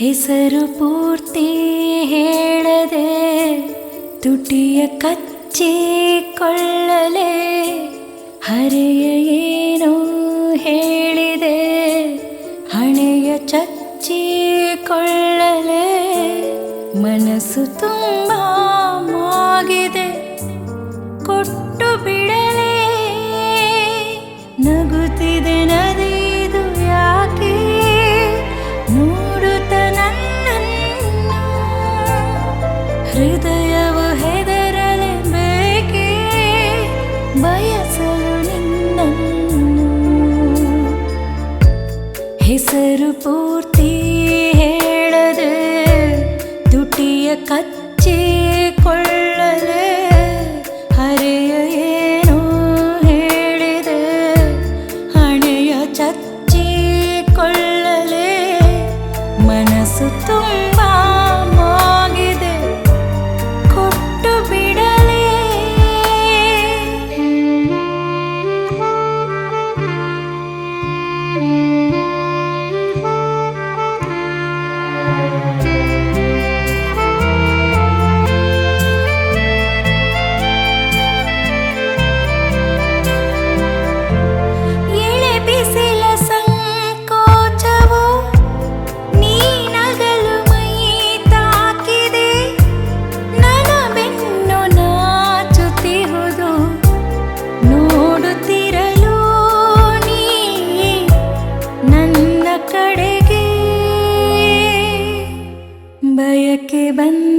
ಹೆಸರು ಪೂರ್ತಿ ಹೇಳದೆ ತುಟಿಯ ಕಚ್ಚಿಕೊಳ್ಳಲೆ ಹರೆಯ ಏನೋ ಹೇಳಿದೆ ಹಣೆಯ ಚಚ್ಚಿಕೊಳ್ಳಲೆ ಮನಸ್ಸು ತುಂಬ ಮಾಗಿದೆ ಕೊಟ್ಟು ಬಿಡಲೆ ನಗುತ್ತಿದೆ ನದಿದು ಯಾಕೆ ನೋಡುತ್ತ ನನ್ನನ್ನು ಹೃದಯವು ಹೆದರಲೆ ಬೇಕೆ ಬಯಸಲು ನಿನ್ನನ್ನು ಹೆಸರು ಪೂರ್ತಿ ಹೇಳದೆ ತುಟಿಯ ಕಚ್ಚಿಕೊಳ್ಳಲೆ ಹರೆಯ ಏನೋ ಹೇಳಿದೆ ಹಣೆಯ ಚಚ್ಚಿಕೊಳ್ಳಲೆ ಮನಸ್ಸು ತುಂಬ ಮಾಗಿದೆ ಕೊಟ್ಟು ಬಿಡಲೆ ಎಳೆ ಬಿಸಿಲ ಸಂಕೋಚವು ನೀನಗಲು ಮೈ ತಾಕಿದೆ ನನ್ನ ಬೆನ್ನು ನಾಚುತ್ತಿರುವುದು ನೋಡುತ್ತಿರಲು ನೀ ನನ್ನ ಕಡೆಗೆ ಬಯಕೆ ಬಂದ